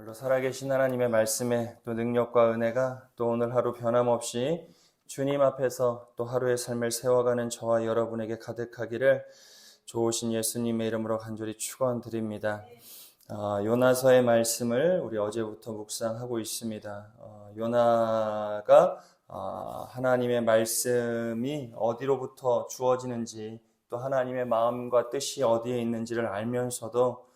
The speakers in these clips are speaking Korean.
홀로 살아계신 하나님의 말씀에 또 능력과 은혜가 또 오늘 하루 변함없이 주님 앞에서 또 하루의 삶을 세워가는 저와 여러분에게 가득하기를 좋으신 예수님의 이름으로 간절히 축원드립니다. 요나서의 말씀을 우리 어제부터 묵상하고 있습니다. 요나가 하나님의 말씀이 어디로부터 주어지는지 또 하나님의 마음과 뜻이 어디에 있는지를 알면서도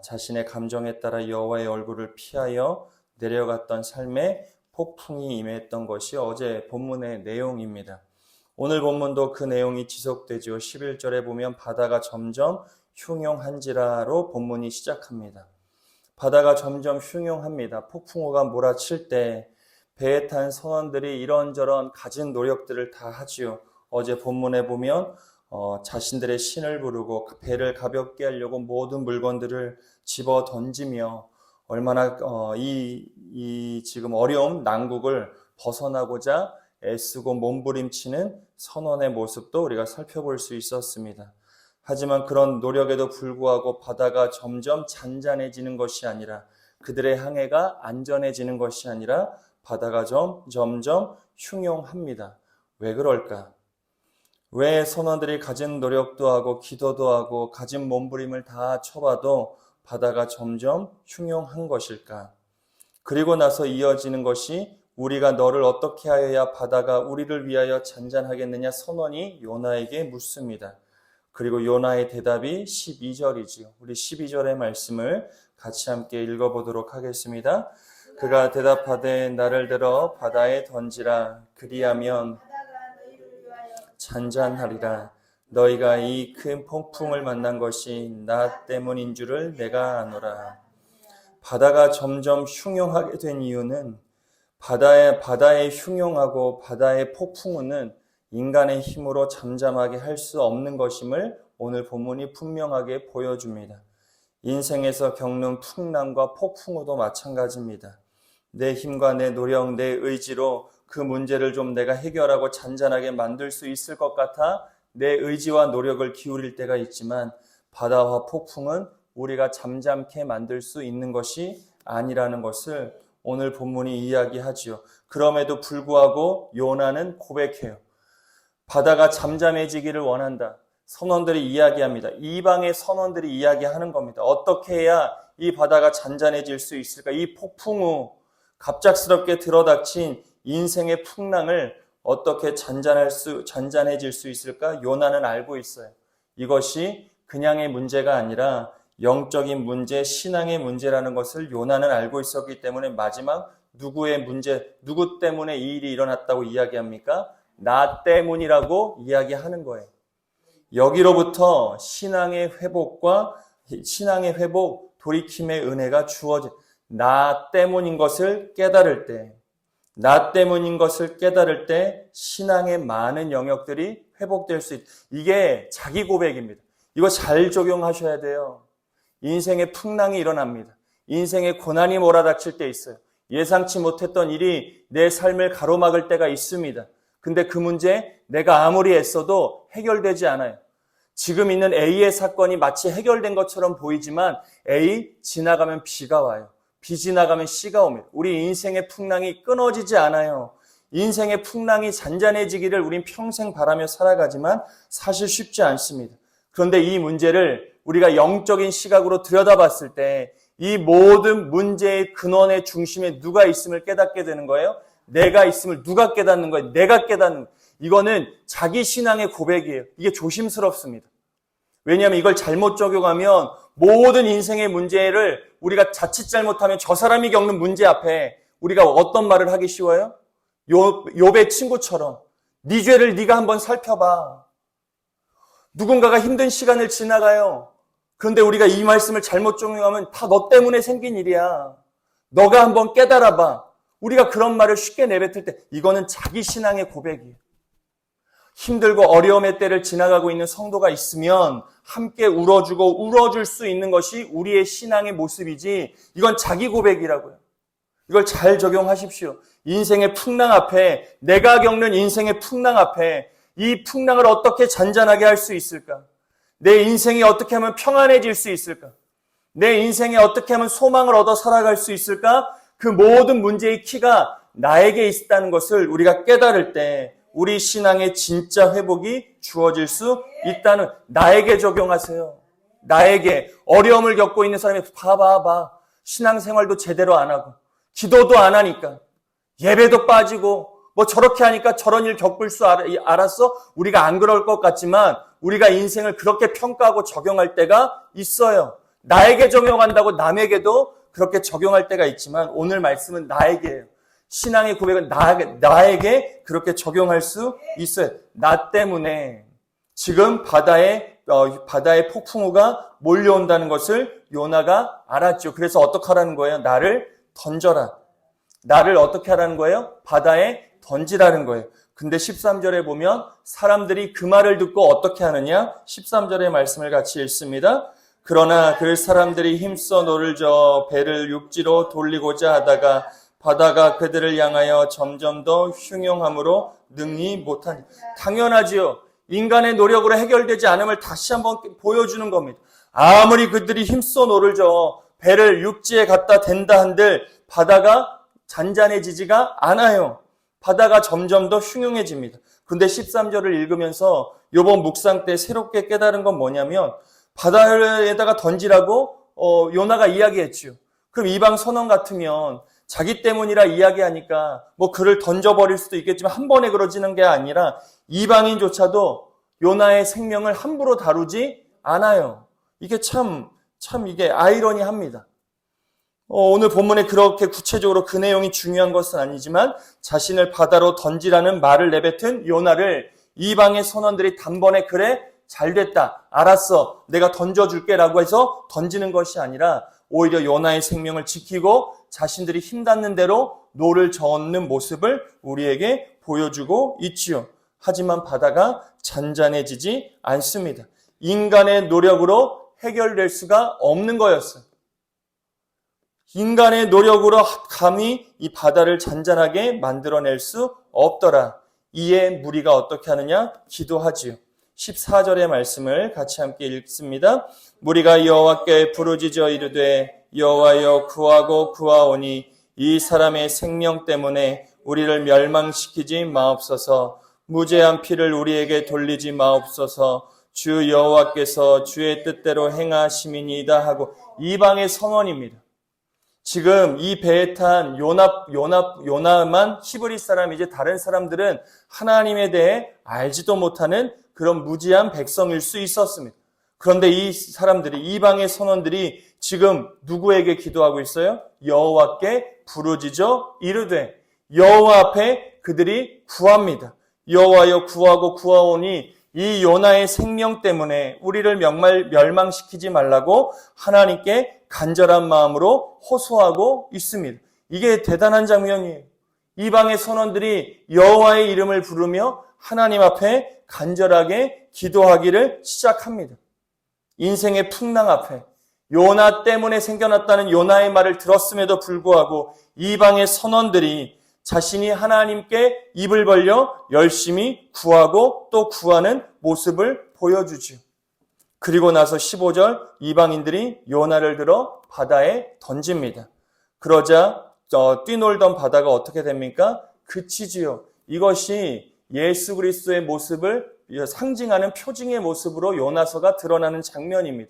자신의 감정에 따라 여호와의 얼굴을 피하여 내려갔던 삶에 폭풍이 임했던 것이 어제 본문의 내용입니다. 오늘 본문도 그 내용이 지속되죠. 11절에 보면 바다가 점점 흉용한지라로 본문이 시작합니다. 바다가 점점 흉용합니다. 폭풍우가 몰아칠 때 배에 탄 선원들이 이런저런 갖은 노력들을 다 하지요. 어제 본문에 보면 자신들의 신을 부르고 배를 가볍게 하려고 모든 물건들을 집어 던지며 얼마나 이 지금 어려움 난국을 벗어나고자 애쓰고 몸부림치는 선원의 모습도 우리가 살펴볼 수 있었습니다. 하지만 그런 노력에도 불구하고 바다가 점점 잔잔해지는 것이 아니라 그들의 항해가 안전해지는 것이 아니라 바다가 점점 흉용합니다. 왜 그럴까? 왜 선원들이 가진 노력도 하고 기도도 하고 가진 몸부림을 다 쳐봐도 바다가 점점 흉용한 것일까? 그리고 나서 이어지는 것이 우리가 너를 어떻게 하여야 바다가 우리를 위하여 잔잔하겠느냐 선원이 요나에게 묻습니다. 그리고 요나의 대답이 12절이지요. 우리 12절의 말씀을 같이 함께 읽어보도록 하겠습니다. 그가 대답하되 나를 들어 바다에 던지라. 그리하면 잔잔하리라. 너희가 이 큰 폭풍을 만난 것이 나 때문인 줄을 내가 아노라. 바다가 점점 흉용하게 된 이유는 바다의 흉용하고 바다의 폭풍우는 인간의 힘으로 잠잠하게 할 수 없는 것임을 오늘 본문이 분명하게 보여줍니다. 인생에서 겪는 풍랑과 폭풍우도 마찬가지입니다. 내 힘과 내 노력, 내 의지로 그 문제를 좀 내가 해결하고 잔잔하게 만들 수 있을 것 같아 내 의지와 노력을 기울일 때가 있지만 바다와 폭풍은 우리가 잠잠케 만들 수 있는 것이 아니라는 것을 오늘 본문이 이야기하지요. 그럼에도 불구하고 요나는 고백해요. 바다가 잠잠해지기를 원한다. 선원들이 이야기합니다. 이방의 선원들이 이야기하는 겁니다. 어떻게 해야 이 바다가 잔잔해질 수 있을까? 이 폭풍우, 갑작스럽게 들어닥친 인생의 풍랑을 어떻게 잔잔해질 수 있을까? 요나는 알고 있어요. 이것이 그냥의 문제가 아니라 영적인 문제, 신앙의 문제라는 것을 요나는 알고 있었기 때문에 마지막 누구 때문에 이 일이 일어났다고 이야기합니까? 나 때문이라고 이야기하는 거예요. 여기로부터 신앙의 회복, 돌이킴의 은혜가 주어진 나 때문인 것을 깨달을 때 신앙의 많은 영역들이 회복될 수 있다. 이게 자기 고백입니다. 이거 잘 적용하셔야 돼요. 인생의 풍랑이 일어납니다. 인생의 고난이 몰아닥칠 때 있어요. 예상치 못했던 일이 내 삶을 가로막을 때가 있습니다. 근데 그 문제 내가 아무리 애써도 해결되지 않아요. 지금 있는 A의 사건이 마치 해결된 것처럼 보이지만 A 지나가면 B가 와요. B 지나가면 C가 옵니다. 우리 인생의 풍랑이 끊어지지 않아요. 인생의 풍랑이 잔잔해지기를 우린 평생 바라며 살아가지만 사실 쉽지 않습니다. 그런데 이 문제를 우리가 영적인 시각으로 들여다봤을 때 이 모든 문제의 근원의 중심에 누가 있음을 깨닫게 되는 거예요. 내가 있음을 누가 깨닫는 거예요? 내가 깨닫는 거예요. 이거는 자기 신앙의 고백이에요. 이게 조심스럽습니다. 왜냐하면 이걸 잘못 적용하면 모든 인생의 문제를 우리가 자칫 잘못하면 저 사람이 겪는 문제 앞에 우리가 어떤 말을 하기 쉬워요? 욥의 친구처럼 네 죄를 네가 한번 살펴봐. 누군가가 힘든 시간을 지나가요. 그런데 우리가 이 말씀을 잘못 적용하면 다 너 때문에 생긴 일이야. 너가 한번 깨달아봐. 우리가 그런 말을 쉽게 내뱉을 때 이거는 자기 신앙의 고백이에요. 힘들고 어려움의 때를 지나가고 있는 성도가 있으면 함께 울어주고 울어줄 수 있는 것이 우리의 신앙의 모습이지 이건 자기 고백이라고요. 이걸 잘 적용하십시오. 인생의 풍랑 앞에 내가 겪는 인생의 풍랑 앞에 이 풍랑을 어떻게 잔잔하게 할 수 있을까? 내 인생이 어떻게 하면 평안해질 수 있을까? 내 인생에 어떻게 하면 소망을 얻어 살아갈 수 있을까? 그 모든 문제의 키가 나에게 있다는 것을 우리가 깨달을 때 우리 신앙의 진짜 회복이 주어질 수 있다는, 나에게 적용하세요. 나에게 어려움을 겪고 있는 사람이 봐봐. 신앙생활도 제대로 안 하고 기도도 안 하니까 예배도 빠지고 뭐 저렇게 하니까 저런 일 겪을 수 알았어? 우리가 안 그럴 것 같지만 우리가 인생을 그렇게 평가하고 적용할 때가 있어요. 나에게 적용한다고 남에게도 그렇게 적용할 때가 있지만 오늘 말씀은 나에게예요. 신앙의 고백은 나에게 그렇게 적용할 수 있어요. 나 때문에 지금 바다에 폭풍우가 몰려온다는 것을 요나가 알았죠. 그래서 어떻게 하라는 거예요? 나를 던져라. 나를 어떻게 하라는 거예요? 바다에 던지라는 거예요. 근데 13절에 보면 사람들이 그 말을 듣고 어떻게 하느냐? 13절의 말씀을 같이 읽습니다. 그러나 그 사람들이 힘써 노를 저어 배를 육지로 돌리고자 하다가 바다가 그들을 향하여 점점 더 흉용함으로 능히 못하니. 당연하지요. 인간의 노력으로 해결되지 않음을 다시 한번 보여주는 겁니다. 아무리 그들이 힘써 노를 저어 배를 육지에 갖다 댄다 한들 바다가 잔잔해지지가 않아요. 바다가 점점 더 흉흉해집니다. 근데 13절을 읽으면서 이번 묵상 때 새롭게 깨달은 건 뭐냐면 바다에다가 던지라고 요나가 이야기했죠. 그럼 이방 선원 같으면 자기 때문이라 이야기하니까 뭐 그를 던져버릴 수도 있겠지만 한 번에 그러지는 게 아니라 이방인조차도 요나의 생명을 함부로 다루지 않아요. 이게 참 이게 아이러니합니다. 오늘 본문에 그렇게 구체적으로 그 내용이 중요한 것은 아니지만 자신을 바다로 던지라는 말을 내뱉은 요나를 이방의 선원들이 단번에 그래 잘됐다 알았어 내가 던져줄게 라고 해서 던지는 것이 아니라 오히려 요나의 생명을 지키고 자신들이 힘닿는 대로 노를 저는 모습을 우리에게 보여주고 있지요. 하지만 바다가 잔잔해지지 않습니다. 인간의 노력으로 해결될 수가 없는 거였어요. 인간의 노력으로 감히 이 바다를 잔잔하게 만들어낼 수 없더라. 이에 무리가 어떻게 하느냐? 기도하지요. 14절의 말씀을 같이 함께 읽습니다. 무리가 여호와께 부르짖어 이르되 여호와여 구하고 구하오니 이 사람의 생명 때문에 우리를 멸망시키지 마옵소서. 무죄한 피를 우리에게 돌리지 마옵소서. 주 여호와께서 주의 뜻대로 행하심이니이다 하고 이방의 선언입니다. 지금 이 배에 탄 요나만 히브리 사람이지 다른 사람들은 하나님에 대해 알지도 못하는 그런 무지한 백성일 수 있었습니다. 그런데 이 사람들이 이방의 선원들이 지금 누구에게 기도하고 있어요? 여호와께 부르짖어 이르되 여호와 앞에 그들이 구합니다. 여호와여 구하고 구하오니 이 요나의 생명 때문에 우리를 멸망시키지 말라고 하나님께 간절한 마음으로 호소하고 있습니다. 이게 대단한 장면이에요. 이방의 선원들이 여호와의 이름을 부르며 하나님 앞에 간절하게 기도하기를 시작합니다. 인생의 풍랑 앞에 요나 때문에 생겨났다는 요나의 말을 들었음에도 불구하고 이방의 선원들이 자신이 하나님께 입을 벌려 열심히 구하고 또 구하는 모습을 보여주죠. 그리고 나서 15절 이방인들이 요나를 들어 바다에 던집니다. 그러자 뛰놀던 바다가 어떻게 됩니까? 그치지요. 이것이 예수 그리스도의 모습을 상징하는 표징의 모습으로 요나서가 드러나는 장면입니다.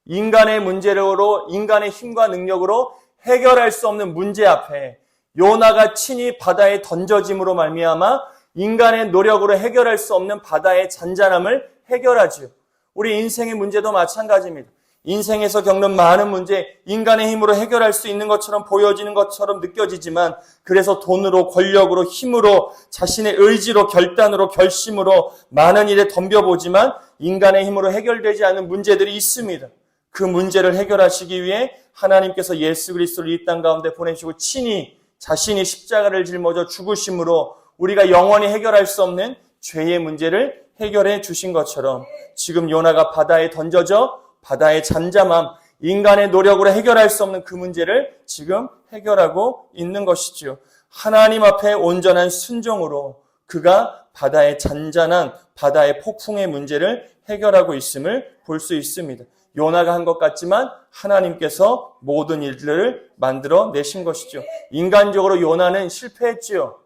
인간의 문제로 인간의 힘과 능력으로 해결할 수 없는 문제 앞에 요나가 친히 바다에 던져짐으로 말미암아 인간의 노력으로 해결할 수 없는 바다의 잔잔함을 해결하지요. 우리 인생의 문제도 마찬가지입니다. 인생에서 겪는 많은 문제, 인간의 힘으로 해결할 수 있는 것처럼 보여지는 것처럼 느껴지지만 그래서 돈으로, 권력으로, 힘으로, 자신의 의지로, 결단으로, 결심으로 많은 일에 덤벼보지만 인간의 힘으로 해결되지 않는 문제들이 있습니다. 그 문제를 해결하시기 위해 하나님께서 예수 그리스도를 이 땅 가운데 보내시고 친히 자신이 십자가를 짊어져 죽으심으로 우리가 영원히 해결할 수 없는 죄의 문제를 해결해 주신 것처럼 지금 요나가 바다에 던져져 바다의 잠잠함, 인간의 노력으로 해결할 수 없는 그 문제를 지금 해결하고 있는 것이지요. 하나님 앞에 온전한 순종으로 그가 바다의 잔잔한 바다의 폭풍의 문제를 해결하고 있음을 볼 수 있습니다. 요나가 한 것 같지만 하나님께서 모든 일들을 만들어 내신 것이죠. 인간적으로 요나는 실패했지요.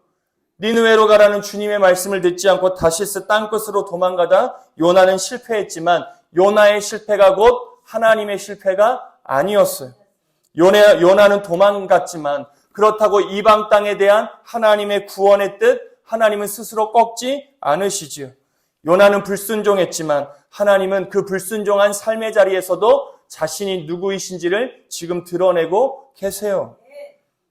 니느웨로 가라는 주님의 말씀을 듣지 않고 다시스 땅끝으로 도망가다 요나는 실패했지만 요나의 실패가 곧 하나님의 실패가 아니었어요. 요나는 도망갔지만 그렇다고 이방 땅에 대한 하나님의 구원의 뜻, 하나님은 스스로 꺾지 않으시지요. 요나는 불순종했지만 하나님은 그 불순종한 삶의 자리에서도 자신이 누구이신지를 지금 드러내고 계세요.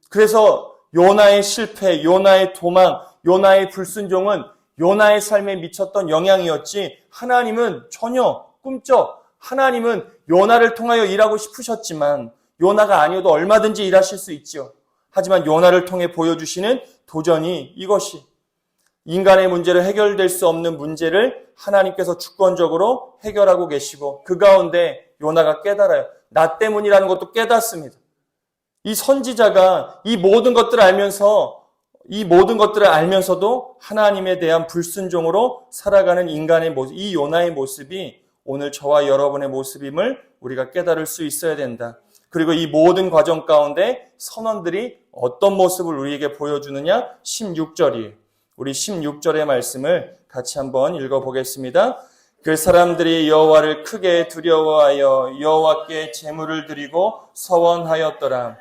그래서 요나의 실패, 요나의 도망, 요나의 불순종은 요나의 삶에 미쳤던 영향이었지 하나님은 전혀 꿈쩍, 하나님은 요나를 통하여 일하고 싶으셨지만 요나가 아니어도 얼마든지 일하실 수 있죠. 하지만 요나를 통해 보여주시는 도전이 이것이 인간의 문제를 해결될 수 없는 문제를 하나님께서 주권적으로 해결하고 계시고 그 가운데 요나가 깨달아요. 나 때문이라는 것도 깨닫습니다. 이 선지자가 이 모든 것들을 알면서도 하나님에 대한 불순종으로 살아가는 인간의 모습, 이 요나의 모습이 오늘 저와 여러분의 모습임을 우리가 깨달을 수 있어야 된다. 그리고 이 모든 과정 가운데 선원들이 어떤 모습을 우리에게 보여주느냐? 16절이에요. 우리 16절의 말씀을 같이 한번 읽어보겠습니다. 그 사람들이 여호와를 크게 두려워하여 여호와께 제물을 드리고 서원하였더라.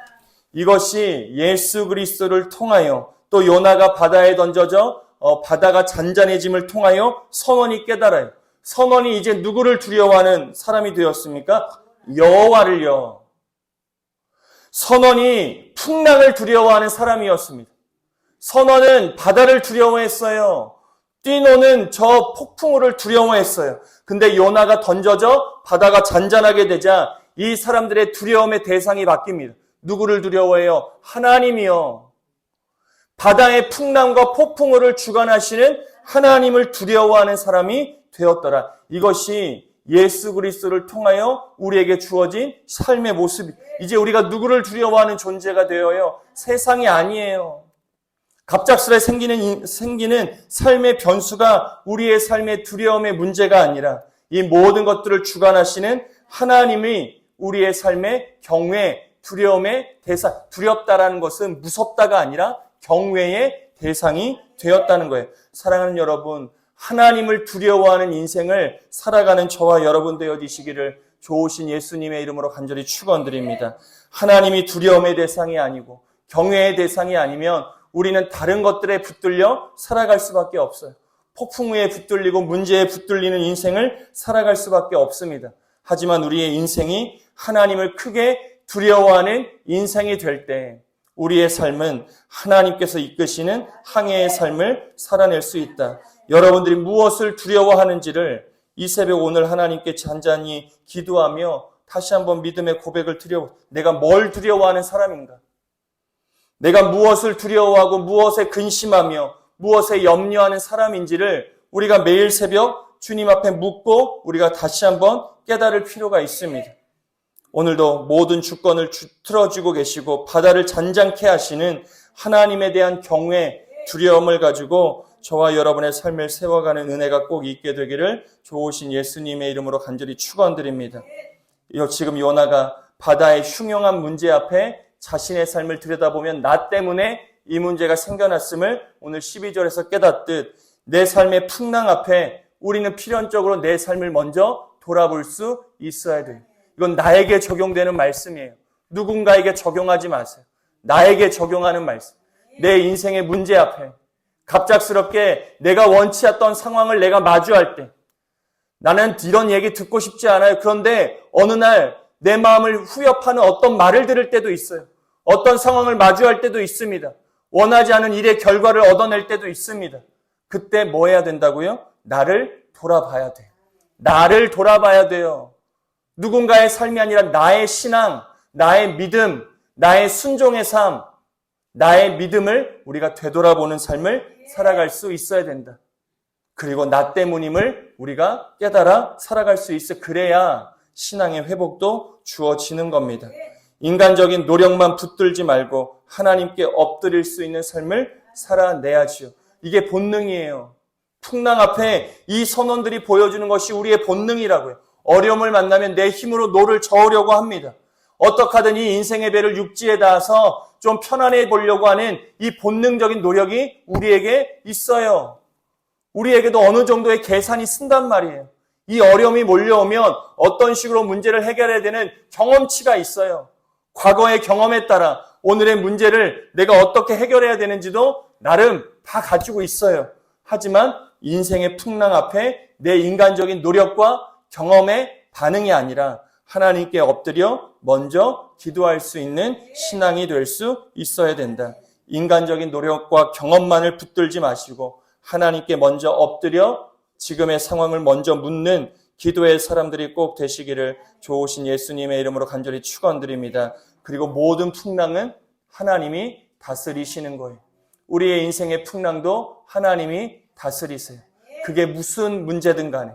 이것이 예수 그리스도를 통하여 또 요나가 바다에 던져져 바다가 잔잔해짐을 통하여 선원이 깨달아요. 선원이 이제 누구를 두려워하는 사람이 되었습니까? 여호와를요. 선원이 풍랑을 두려워하는 사람이었습니다. 선원은 바다를 두려워했어요. 뛰노는 저 폭풍우를 두려워했어요. 근데 요나가 던져져 바다가 잔잔하게 되자 이 사람들의 두려움의 대상이 바뀝니다. 누구를 두려워해요? 하나님이요. 바다의 풍랑과 폭풍우를 주관하시는 하나님을 두려워하는 사람이 되었더라. 이것이 예수 그리스도를 통하여 우리에게 주어진 삶의 모습이 이제 우리가 누구를 두려워하는 존재가 되어요. 세상이 아니에요. 갑작스레 생기는 삶의 변수가 우리의 삶의 두려움의 문제가 아니라 이 모든 것들을 주관하시는 하나님이 우리의 삶의 경외, 두려움의 대상, 두렵다라는 것은 무섭다가 아니라 경외의 대상이 되었다는 거예요. 사랑하는 여러분, 하나님을 두려워하는 인생을 살아가는 저와 여러분 되어지시기를 좋으신 예수님의 이름으로 간절히 축원드립니다. 하나님이 두려움의 대상이 아니고 경외의 대상이 아니면 우리는 다른 것들에 붙들려 살아갈 수밖에 없어요. 폭풍우에 붙들리고 문제에 붙들리는 인생을 살아갈 수밖에 없습니다. 하지만 우리의 인생이 하나님을 크게 두려워하는 인생이 될 때 우리의 삶은 하나님께서 이끄시는 항해의 삶을 살아낼 수 있다. 여러분들이 무엇을 두려워하는지를 이 새벽 오늘 하나님께 잔잔히 기도하며 다시 한번 믿음의 고백을 드려. 내가 뭘 두려워하는 사람인가? 내가 무엇을 두려워하고 무엇에 근심하며 무엇에 염려하는 사람인지를 우리가 매일 새벽 주님 앞에 묻고 우리가 다시 한번 깨달을 필요가 있습니다. 오늘도 모든 주권을 틀어주고 계시고 바다를 잔잔케 하시는 하나님에 대한 경외, 두려움을 가지고 저와 여러분의 삶을 세워가는 은혜가 꼭 있게 되기를 좋으신 예수님의 이름으로 간절히 축원드립니다. 지금 요나가 바다의 흉흉한 문제 앞에 자신의 삶을 들여다보면 나 때문에 이 문제가 생겨났음을 오늘 12절에서 깨닫듯 내 삶의 풍랑 앞에 우리는 필연적으로 내 삶을 먼저 돌아볼 수 있어야 돼요. 이건 나에게 적용되는 말씀이에요. 누군가에게 적용하지 마세요. 나에게 적용하는 말씀. 내 인생의 문제 앞에 갑작스럽게 내가 원치 않던 상황을 내가 마주할 때 나는 이런 얘기 듣고 싶지 않아요. 그런데 어느 날 내 마음을 후협하는 어떤 말을 들을 때도 있어요. 어떤 상황을 마주할 때도 있습니다. 원하지 않은 일의 결과를 얻어낼 때도 있습니다. 그때 뭐 해야 된다고요? 나를 돌아봐야 돼요. 나를 돌아봐야 돼요. 누군가의 삶이 아니라 나의 신앙, 나의 믿음, 나의 순종의 삶, 나의 믿음을 우리가 되돌아보는 삶을 살아갈 수 있어야 된다. 그리고 나 때문임을 우리가 깨달아 살아갈 수 있어. 그래야 신앙의 회복도 주어지는 겁니다. 인간적인 노력만 붙들지 말고 하나님께 엎드릴 수 있는 삶을 살아내야지요. 이게 본능이에요. 풍랑 앞에 이 선원들이 보여주는 것이 우리의 본능이라고요. 어려움을 만나면 내 힘으로 노를 저으려고 합니다. 어떻게 하든 이 인생의 배를 육지에 닿아서 좀 편안해 보려고 하는 이 본능적인 노력이 우리에게 있어요. 우리에게도 어느 정도의 계산이 쓴단 말이에요. 이 어려움이 몰려오면 어떤 식으로 문제를 해결해야 되는 경험치가 있어요. 과거의 경험에 따라 오늘의 문제를 내가 어떻게 해결해야 되는지도 나름 다 가지고 있어요. 하지만 인생의 풍랑 앞에 내 인간적인 노력과 경험의 반응이 아니라 하나님께 엎드려 먼저 기도할 수 있는 신앙이 될 수 있어야 된다. 인간적인 노력과 경험만을 붙들지 마시고 하나님께 먼저 엎드려 지금의 상황을 먼저 묻는 기도의 사람들이 꼭 되시기를 좋으신 예수님의 이름으로 간절히 축원드립니다. 그리고 모든 풍랑은 하나님이 다스리시는 거예요. 우리의 인생의 풍랑도 하나님이 다스리세요. 그게 무슨 문제든 간에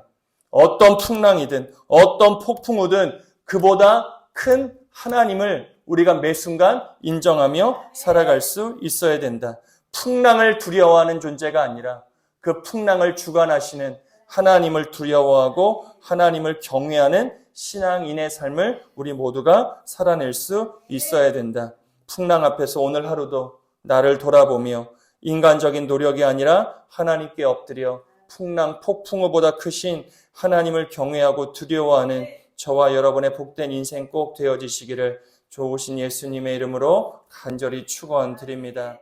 어떤 풍랑이든 어떤 폭풍우든 그보다 큰 하나님을 우리가 매 순간 인정하며 살아갈 수 있어야 된다. 풍랑을 두려워하는 존재가 아니라 그 풍랑을 주관하시는 하나님을 두려워하고 하나님을 경외하는 신앙인의 삶을 우리 모두가 살아낼 수 있어야 된다. 풍랑 앞에서 오늘 하루도 나를 돌아보며 인간적인 노력이 아니라 하나님께 엎드려 풍랑, 폭풍우보다 크신 하나님을 경외하고 두려워하는 저와 여러분의 복된 인생 꼭 되어지시기를 좋으신 예수님의 이름으로 간절히 축원드립니다.